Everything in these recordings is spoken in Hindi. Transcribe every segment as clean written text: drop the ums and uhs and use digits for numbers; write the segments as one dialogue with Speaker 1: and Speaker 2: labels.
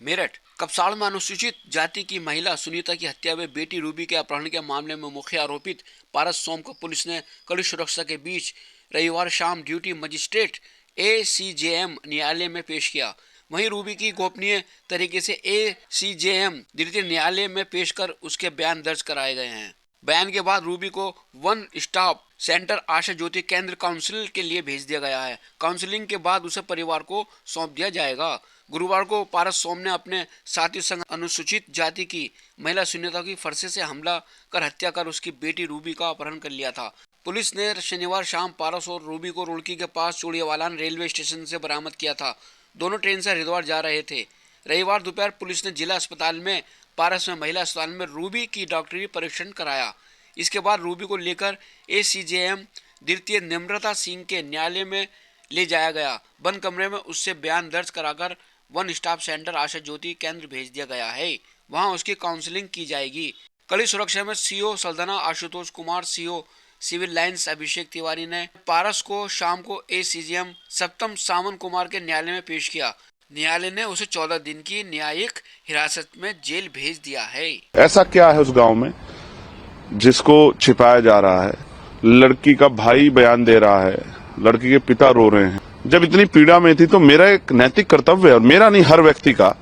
Speaker 1: मेरठ कपसाड़ में अनुसूचित जाति की महिला सुनीता की हत्या में बेटी रूबी के अपहरण के मामले में मुख्य आरोपित पारस सोम को पुलिस ने कड़ी सुरक्षा के बीच रविवार शाम ड्यूटी मजिस्ट्रेट ACJM न्यायालय में पेश किया। वहीं रूबी की गोपनीय तरीके से ACJM द्वितीय न्यायालय में पेश कर उसके बयान दर्ज कराए गए हैं। बयान के बाद रूबी को वन स्टॉप सेंटर आशा ज्योति केंद्र काउंसिल के लिए भेज दिया गया है। काउंसलिंग के बाद उसे परिवार को सौंप दिया जाएगा। गुरुवार को पारस सोम ने अपने साथी संग अनुसूचित जाति की महिला सुनीता की फरसे से हमला कर हत्या कर उसकी बेटी रूबी का अपहरण कर लिया था। पुलिस ने शनिवार शाम पारस और रूबी को रुड़की के पास चूड़ीवालान रेलवे स्टेशन से बरामद किया था। दोनों ट्रेन से हरिद्वार जा रहे थे। रविवार दोपहर पुलिस ने जिला अस्पताल में पारस में महिला अस्पताल में रूबी की डॉक्टरी परीक्षण कराया। इसके बाद रूबी को लेकर ACJM द्वितीय नम्रता सिंह के न्यायालय में ले जाया गया। बंद कमरे में उससे बयान दर्ज कराकर वन स्टॉप सेंटर आशा ज्योति केंद्र भेज दिया गया है। वहां उसकी काउंसलिंग की जाएगी। कड़ी सुरक्षा में CO सल्दना Ashutosh Kumar, CO civil lines Abhishek Tiwari ने पारस को शाम को ACJM सप्तम सावन कुमार के न्यायालय में पेश किया। न्यायालय ने उसे 14 दिन की न्यायिक हिरासत में जेल भेज दिया है।
Speaker 2: ऐसा क्या है उस गांव में जिसको छिपाया जा रहा है? लड़की का भाई बयान दे रहा है, लड़की के पिता रो रहे हैं। जब इतनी पीड़ा में थी तो मेरा एक नैतिक कर्तव्य है, और मेरा नहीं, हर व्यक्ति का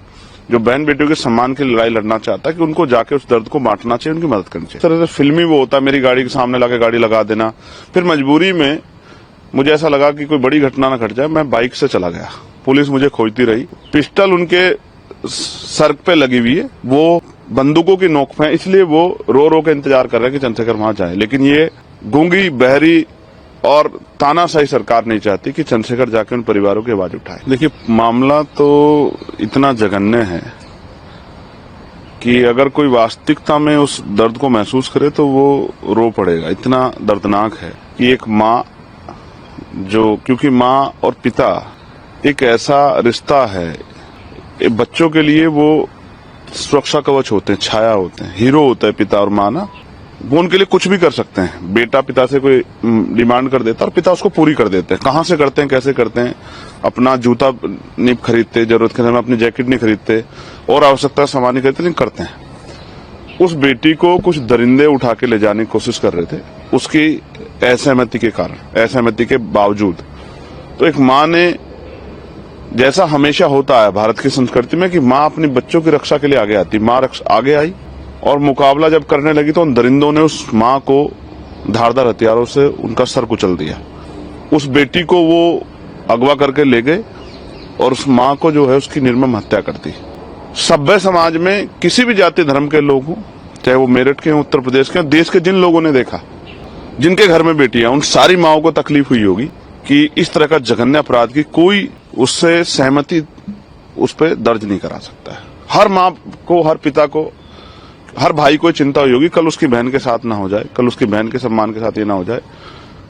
Speaker 2: जो बहन बेटियों के सम्मान की लड़ाई लड़ना चाहता है कि उनको जाके उस दर्द को बांटना चाहिए, उनकी मदद करनी चाहिए। इस तरह से फिल्मी वो होता है, मेरी गाड़ी के सामने लाके गाड़ी लगा देना। फिर मजबूरी में मुझे ऐसा लगा कि कोई बड़ी घटना न घट जाए, मैं बाइक से चला गया। पुलिस मुझे खोजती रही, पिस्टल उनके सर पे लगी हुई है, वो बंदूकों की नोक पे, इसलिए वो रो रो के इंतजार कर रहे हैं कि चंद्रशेखर वहां जाए। लेकिन ये गूंगी, बहरी और तानाशाही सरकार नहीं चाहती कि चंद्रशेखर जाके उन परिवारों की आवाज उठाए। देखिए, मामला तो इतना जघन्य है कि अगर कोई वास्तविकता में उस दर्द को महसूस करे तो वो रो पड़ेगा। इतना दर्दनाक है कि एक माँ क्योंकि माँ और पिता एक ऐसा रिश्ता है, बच्चों के लिए वो सुरक्षा कवच होते हैं, छाया होते हैं, हीरो होता है पिता और माँ ना। वो उनके लिए कुछ भी कर सकते हैं। बेटा पिता से कोई डिमांड कर देता है और पिता उसको पूरी कर देते हैं। कहाँ से करते हैं, कैसे करते हैं? अपना जूता नहीं खरीदते, जरूरत के समय अपनी जैकेट नहीं खरीदते और आवश्यकता सामान नहीं खरीदते, लेकिन करते हैं। उस बेटी को कुछ दरिंदे उठा के ले जाने की कोशिश कर रहे थे, उसकी असहमति के कारण, असहमति के बावजूद। तो एक माँ ने, जैसा हमेशा होता है भारत की संस्कृति में कि माँ अपने बच्चों की रक्षा के लिए आगे आती, माँ आगे आई और मुकाबला जब करने लगी तो उन दरिंदों ने उस माँ को धारदार हथियारों से उनका सर कुचल दिया। उस बेटी को वो अगवा करके ले गए और उस माँ को जो है उसकी निर्मम हत्या कर दी। सभ्य समाज में किसी भी जाति धर्म के लोग हों, चाहे वो मेरठ के हों, उत्तर प्रदेश के, देश के जिन लोगों ने देखा, जिनके घर में बेटियां, उन सारी माओं को तकलीफ हुई होगी कि इस तरह का जघन्य अपराध की कोई उससे सहमति उस पर दर्ज नहीं करा सकता है। हर माँ को, हर पिता को, हर भाई को चिंता हुई होगी कल उसकी बहन के साथ ना हो जाए, कल उसकी बहन के सम्मान के साथ ये ना हो जाए।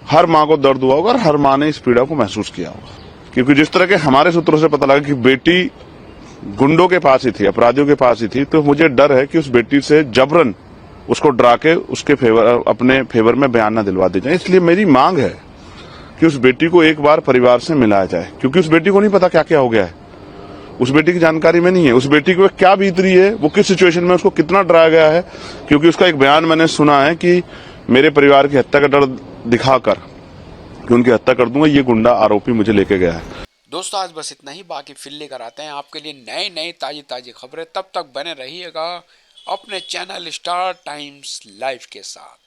Speaker 2: हर माँ को दर्द हुआ होगा और हर माँ ने इस पीड़ा को महसूस किया होगा। क्योंकि जिस तरह के हमारे सूत्रों से पता लगा कि बेटी गुंडों के पास ही थी, अपराधियों के पास ही थी, तो मुझे डर है कि उस बेटी से जबरन उसको डरा के उसके अपने फेवर में बयान न दिलवा दी जाए। इसलिए मेरी मांग है कि उस बेटी को एक बार परिवार से मिलाया जाए, क्योंकि उस बेटी को नहीं पता क्या क्या हो गया है। उस बेटी की जानकारी में नहीं है, उस बेटी को क्या बीत रही है, वो किस सिचुएशन में, उसको कितना डराया गया है। क्योंकि उसका एक बयान मैंने सुना है कि मेरे परिवार की हत्या का डर दिखाकर कि उनकी हत्या कर दूंगा, ये गुंडा आरोपी मुझे लेके गया है।
Speaker 1: दोस्तों, आज बस इतना ही। बाकी फिर लेकर आते हैं आपके लिए नई नई ताजी खबरें। तब तक बने रहिएगा अपने चैनल स्टार टाइम्स लाइव के साथ।